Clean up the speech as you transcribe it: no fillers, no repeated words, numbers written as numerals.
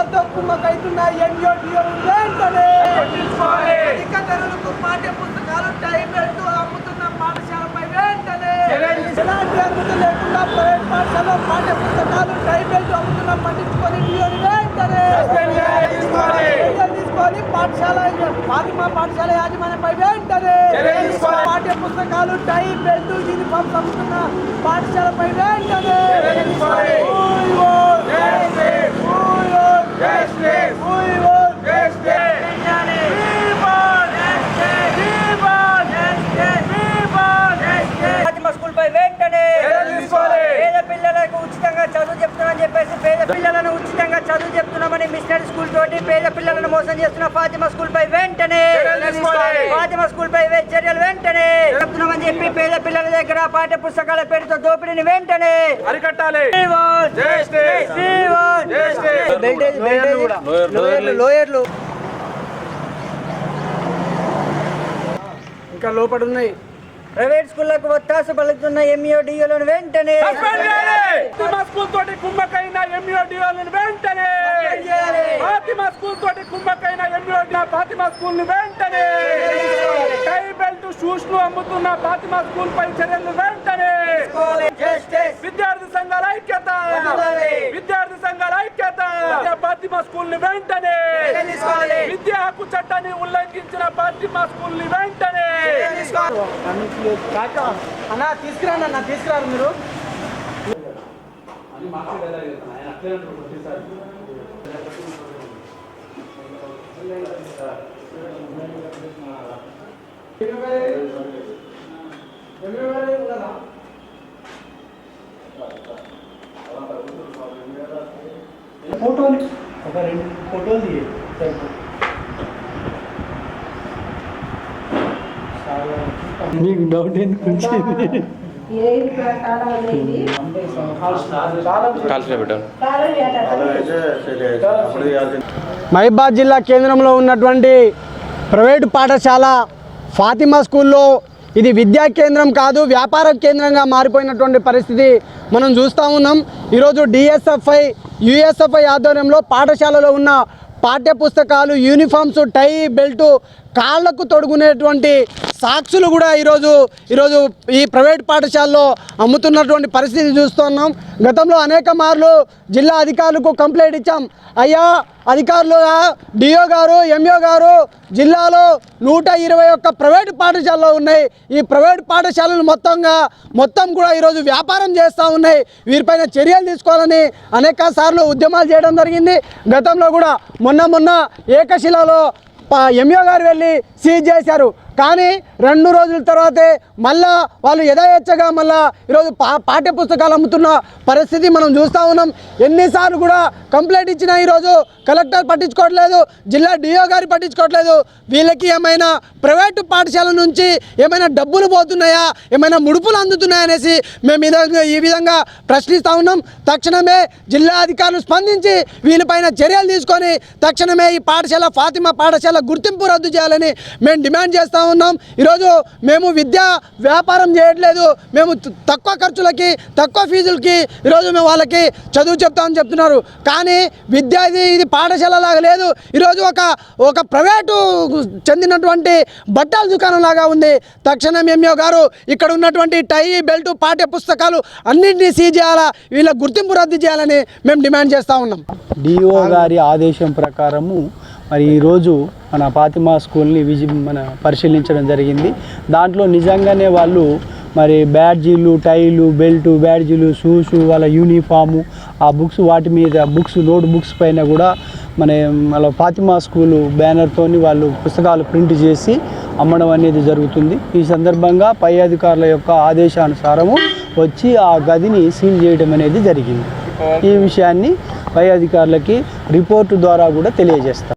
పాఠశాలతో కుమ్మకైతున్న ఎంఓడిఓ వెంటనే అధిక ధరలకు పాఠ్య పుస్తకాలు టైం బెల్ట్ అమ్ముతున్న పాఠశాలపై వెంటనే ఎలాంటి అనుమతి లేకుండా ప్రైవేట్ పాఠశాలలో పాఠ్య పుస్తకాలు టైం బెల్ట్ అమ్ముతున్న పట్టించుకొని డిఓని వెంటనే తీసుకొని పాఠశాల ఫాతిమా పాఠశాల యాజమాన్యంపై వెంటనే పాఠ్య పుస్తకాలు టై బెల్ట్ యూనిఫామ్స్ అమ్ముతున్న పాఠశాలపై వెంటనే స్కూల్పై వెంటనే పేద పిల్లలకు ఉచితంగా చదువు చెప్తున్నామని చెప్పేసి పేద పిల్లలను ఉచితంగా చదువు చెప్తున్నామని మిషనరీ స్కూల్ తోటి పేద పిల్లలను మోసం చేస్తున్న ఫాతిమా స్కూల్ పై వెంటనే ఫాతిమా స్కూల్ పై చర్యలు వెంటనే చెప్తున్నామని చెప్పి పేద పిల్లల దగ్గర పాఠ్య పుస్తకాల పేరుతో దోపిడీని వెంటనే అరికట్టాలి. లోయర్లు ఇంకా లోపల ఉన్నాయి. ప్రైవేట్ స్కూళ్లకు ఒత్తాసు పలుకుతున్న ఎంఈఓడిఓలను వెంటనే ఫాతిమా స్కూల్ తోటి కుమ్మకైన ఎంఈఓడిఓలను వెంటనే ఫాతిమా స్కూల్ తోటి కుమ్మకైన ఎంఈఓడి ఫాతిమా స్కూల్ ను వెంటనే టై బెల్ట్ షూస్ ను అమ్ముతున్న ఫాతిమా స్కూల్ పై చర్యలు వెంటనే విద్యార్థి సంఘాల ఐక్యత విద్యార్థి సంఘాల ఐక్యత ఫాతిమా స్కూల్ ని వెంటనే విద్యా హక్కు చట్టాన్ని ఉల్లంఘించిన ఫాతిమా స్కూల్ ని వెంటనే అన్నా తీసుకురాను అన్న తీసుకురారు మీరు ఫోటోలు ఒక 2 ఫోటోలు తీయండి. మీకు డౌట్ ఎందుకు వచ్చింది? మహబూబాద్ జిల్లా కేంద్రంలో ఉన్నటువంటి ప్రైవేటు పాఠశాల ఫాతిమా స్కూల్లో ఇది విద్యా కేంద్రం కాదు, వ్యాపార కేంద్రంగా మారిపోయినటువంటి పరిస్థితి మనం చూస్తూ ఉన్నాం. ఈరోజు డిఎస్ఎఫ్ఐ యుఎస్ఎఫ్ఐ ఆధ్వర్యంలో పాఠశాలలో ఉన్న పాఠ్య పుస్తకాలు, యూనిఫామ్స్, టై బెల్టు, కాళ్లకు తొడుగునేటువంటి సాక్సులు కూడా ఈరోజు ఈ ప్రైవేట్ పాఠశాలలో అమ్ముతున్నటువంటి పరిస్థితి చూస్తున్నాం. గతంలో అనేక మార్లు జిల్లా అధికారులకు కంప్లైంట్ ఇచ్చాం. అయ్యా అధికారులు, డిఓ గారు, ఎంఓ గారు, జిల్లాలో 121 ప్రైవేటు పాఠశాలలు ఉన్నాయి. ఈ ప్రైవేట్ పాఠశాలలు మొత్తం కూడా ఈరోజు వ్యాపారం చేస్తూ ఉన్నాయి. వీరిపైన చర్యలు తీసుకోవాలని అనేక సార్లు ఉద్యమాలు చేయడం జరిగింది. గతంలో కూడా మొన్న ఏకశిలలో ఎంఓ గారు వెళ్ళి సీజ్ చేశారు. కానీ 2 రోజుల తర్వాతే మళ్ళా వాళ్ళు యథాయచ్చగా మళ్ళా ఈరోజు పాఠ్య పుస్తకాలు అమ్ముతున్న పరిస్థితి మనం చూస్తూ ఉన్నాం. ఎన్నిసార్లు కూడా కంప్లైంట్ ఇచ్చినా ఈరోజు కలెక్టర్ పట్టించుకోవట్లేదు, జిల్లా డిఓ గారు పట్టించుకోవట్లేదు. వీళ్ళకి ఏమైనా ప్రైవేటు పాఠశాల నుంచి ఏమైనా డబ్బులు పోతున్నాయా, ఏమైనా ముడుపులు అందుతున్నాయా అనేసి మేము ఈ విధంగా ప్రశ్నిస్తూ ఉన్నాం. తక్షణమే జిల్లా అధికారులు స్పందించి వీళ్ళపైన చర్యలు తీసుకొని తక్షణమే ఈ పాఠశాల ఫాతిమా పాఠశాల గుర్తింపు రద్దు చేయాలని మేము డిమాండ్ చేస్తూ ఉన్నాం. ఈరోజు మేము విద్యా వ్యాపారం చేయట్లేదు, మేము తక్కువ ఖర్చులకి తక్కువ ఫీజులకి ఈరోజు మేము వాళ్ళకి చదువు చెప్తామని చెప్తున్నారు. కానీ విద్య ఇది పాఠశాల లాగా లేదు. ఈరోజు ఒక ప్రైవేటు చెందినటువంటి బట్టల దుకాణం లాగా ఉంది. తక్షణం ఎంఓ గారు ఇక్కడ ఉన్నటువంటి టై బెల్ట్ పాఠ్య పుస్తకాలు అన్నింటినీ సీజ్ చేయాలా, వీళ్ళ గుర్తింపు రద్దు చేయాలని మేము డిమాండ్ చేస్తూ ఉన్నాం. డిఓ గారి ఆదేశం ప్రకారము మరి ఈరోజు మన ఫాతిమా స్కూల్ని పరిశీలించడం జరిగింది. దాంట్లో నిజంగానే వాళ్ళు మరి బ్యాడ్జీలు, టైలు, బెల్టు, బ్యాడ్జీలు, షూసు, వాళ్ళ యూనిఫాము, ఆ బుక్స్, వాటి మీద నోట్ బుక్స్ పైన కూడా వాళ్ళ ఫాతిమా స్కూలు బ్యానర్తోని వాళ్ళు పుస్తకాలు ప్రింట్ చేసి అమ్మడం అనేది జరుగుతుంది. ఈ సందర్భంగా పై అధికారుల యొక్క ఆదేశానుసారము వచ్చి ఆ గదిని సీల్ చేయడం అనేది జరిగింది. ఈ విషయాన్ని పై అధికారులకి రిపోర్టు ద్వారా కూడా తెలియజేస్తాం.